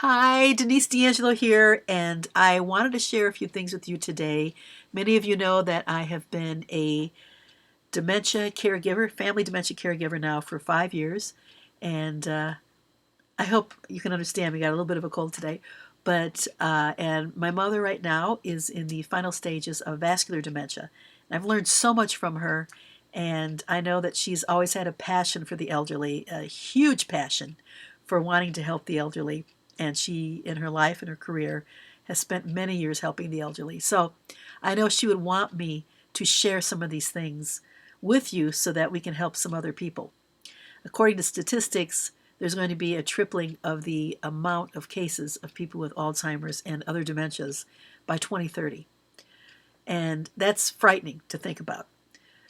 Hi, Denise D'Angelo here, and I wanted to share a few things with you today. Many of you know that I have been a dementia caregiver, family dementia caregiver now for 5 years, and I hope you can understand. We got a little bit of a cold today, but and my mother right now is in the final stages of vascular dementia. And I've learned so much from her, and I know that she's always had a passion for the elderly, a huge passion for wanting to help the elderly. And she, in her life and her career, has spent many years helping the elderly. So I know she would want me to share some of these things with you so that we can help some other people. According to statistics, there's going to be a tripling of the amount of cases of people with Alzheimer's and other dementias by 2030. And that's frightening to think about.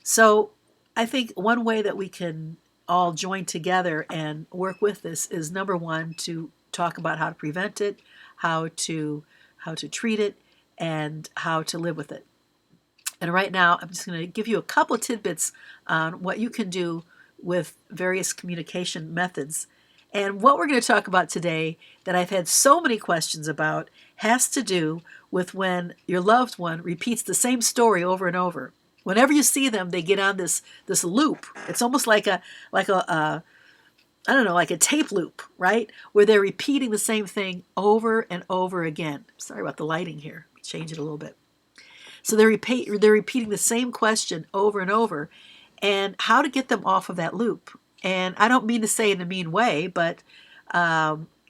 So I think one way that we can all join together and work with this is, number one, to talk about how to prevent it, how to treat it, and how to live with it. And right now, I'm just going to give you a couple of tidbits on what you can do with various communication methods. And what we're going to talk about today, that I've had so many questions about, has to do with when your loved one repeats the same story over and over. Whenever you see them, they get on this loop. It's almost like a I don't know, like a tape loop, right? Where they're repeating the same thing over and over again. Sorry about the lighting here. Let me change it a little bit. So they're repeating the same question over and over, and how to get them off of that loop. And I don't mean to say in a mean way, but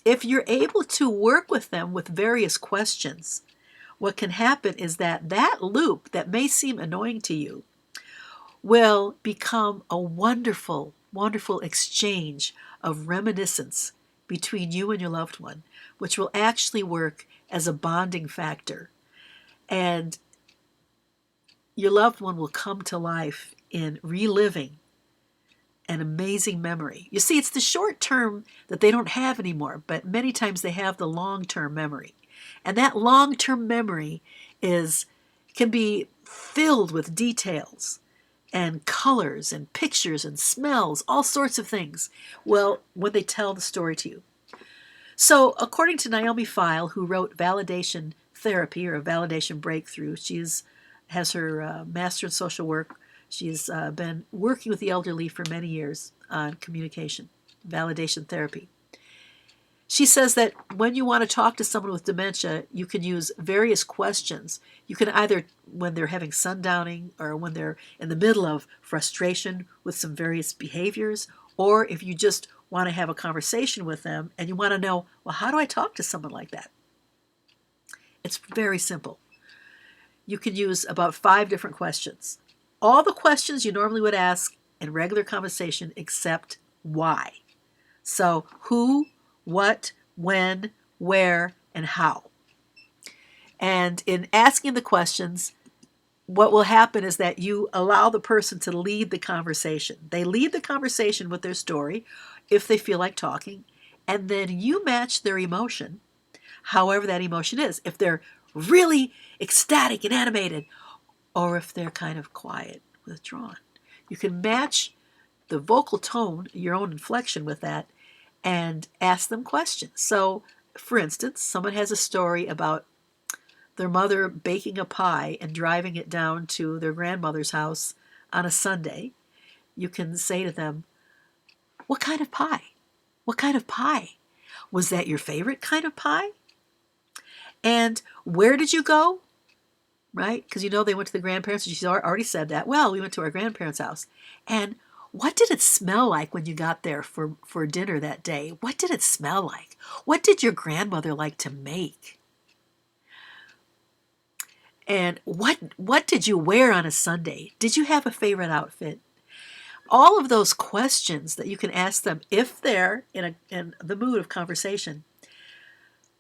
if you're able to work with them with various questions, what can happen is that that loop that may seem annoying to you will become a wonderful, wonderful exchange of reminiscence between you and your loved one, which will actually work as a bonding factor. And your loved one will come to life in reliving an amazing memory. You see, it's the short term that they don't have anymore, but many times they have the long-term memory. And that long-term memory can be filled with details and colors and pictures and smells, all sorts of things, well, when they tell the story to you. So according to Naomi Feil, who wrote Validation Therapy, or Validation Breakthough, has her master in social work. She's been working with the elderly for many years on communication, validation therapy. She says that when you want to talk to someone with dementia, you can use various questions. You can either, when they're having sundowning or when they're in the middle of frustration with some various behaviors, or if you just want to have a conversation with them and you want to know, well, how do I talk to someone like that? It's very simple. You can use about 5 different questions. All the questions you normally would ask in regular conversation except why. So who, what, when, where, and how. And in asking the questions, what will happen is that you allow the person to lead the conversation. They lead the conversation with their story if they feel like talking, and then you match their emotion, however that emotion is. If they're really ecstatic and animated, or if they're kind of quiet, withdrawn. You can match the vocal tone, your own inflection with that, and ask them questions. So, for instance, someone has a story about their mother baking a pie and driving it down to their grandmother's house on a Sunday. You can say to them, what kind of pie? What kind of pie? Was that your favorite kind of pie? And where did you go? Right? Because they went to the grandparents, and she's already said that. Well, we went to our grandparents' house. And what did it smell like when you got there for dinner that day? What did it smell like? What did your grandmother like to make? And what did you wear on a Sunday? Did you have a favorite outfit? All of those questions that you can ask them if they're in the mood of conversation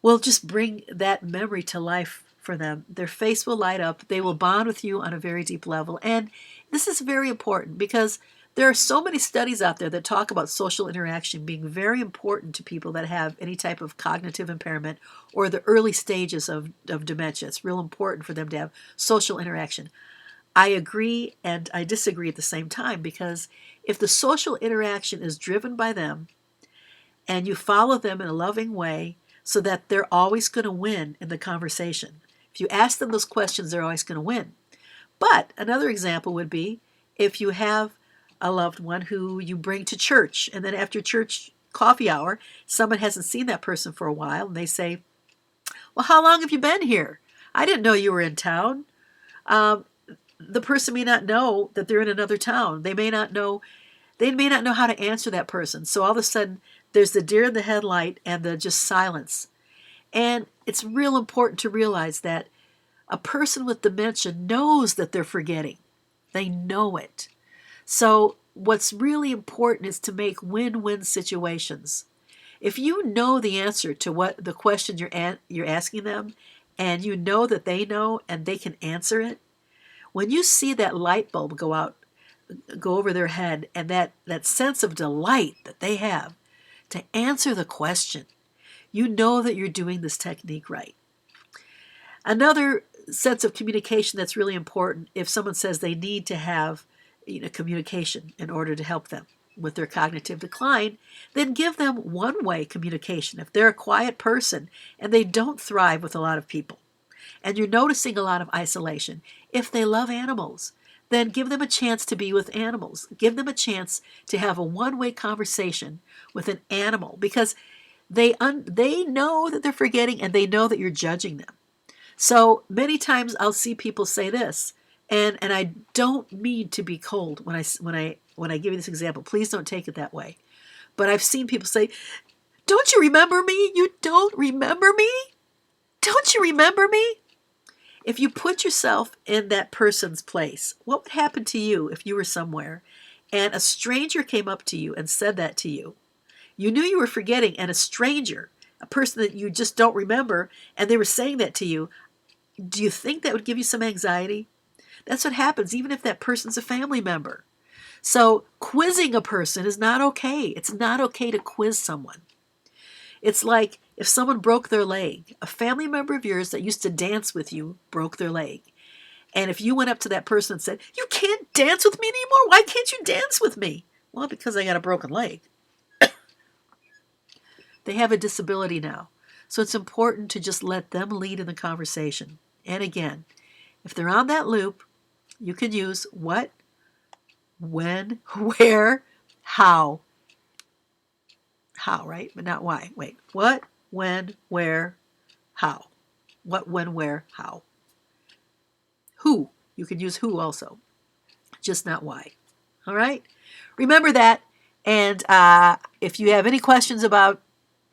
will just bring that memory to life for them. Their face will light up. They will bond with you on a very deep level. And this is very important because there are so many studies out there that talk about social interaction being very important to people that have any type of cognitive impairment or the early stages of dementia. It's real important for them to have social interaction. I agree and I disagree at the same time, because if the social interaction is driven by them and you follow them in a loving way, so that they're always going to win in the conversation. If you ask them those questions, they're always going to win. But another example would be if you have a loved one who you bring to church, and then after church coffee hour, someone hasn't seen that person for a while, and they say, well, how long have you been here? I didn't know you were in town. Um, the person may not know that they're in another town. They may not know how to answer that person. So all of a sudden, there's the deer in the headlight and the just silence. And it's real important to realize that a person with dementia knows that they're forgetting. They know it. So what's really important is to make win-win situations. If you know the answer to what the question you're asking them, and you know that they know and they can answer it, when you see that light bulb go over their head, and that sense of delight that they have to answer the question, you know that you're doing this technique right. Another sense of communication that's really important, if someone says they need to have communication in order to help them with their cognitive decline, then give them one-way communication. If they're a quiet person and they don't thrive with a lot of people, and you're noticing a lot of isolation, if they love animals, then give them a chance to be with animals. Give them a chance to have a one-way conversation with an animal, because they know that they're forgetting, and they know that you're judging them. So many times I'll see people say this, and I don't mean to be cold when I give you this example. Please don't take it that way. But I've seen people say, "Don't you remember me? You don't remember me? Don't you remember me?" If you put yourself in that person's place, what would happen to you if you were somewhere and a stranger came up to you and said that to you? You knew you were forgetting, and a stranger, a person that you just don't remember, and they were saying that to you. Do you think that would give you some anxiety? That's what happens, even if that person's a family member. So quizzing a person is not okay. It's not okay to quiz someone. It's like if someone broke their leg, a family member of yours that used to dance with you broke their leg. And if you went up to that person and said, "You can't dance with me anymore. Why can't you dance with me?" Well, because I got a broken leg. They have a disability now. So it's important to just let them lead in the conversation. And again, if they're on that loop, you can use what, when, where, how. How, right? But not why. Wait. What, when, where, how. What, when, where, how. Who. You can use who also. Just not why. All right? Remember that. And if you have any questions about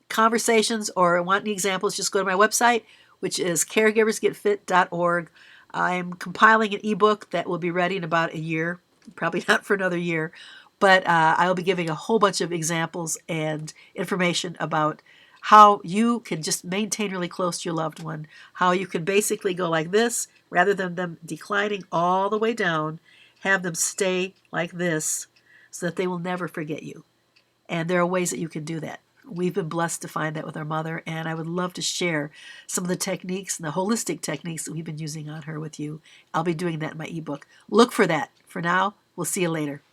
conversations or want any examples, just go to my website, which is caregiversgetfit.org. I'm compiling an ebook that will be ready in about a year, probably not for another year, but I'll be giving a whole bunch of examples and information about how you can just maintain really close to your loved one, how you can basically go like this rather than them declining all the way down, have them stay like this so that they will never forget you. And there are ways that you can do that. We've been blessed to find that with our mother, and I would love to share some of the techniques and the holistic techniques that we've been using on her with you. I'll be doing that in my ebook. Look for that. For now, we'll see you later.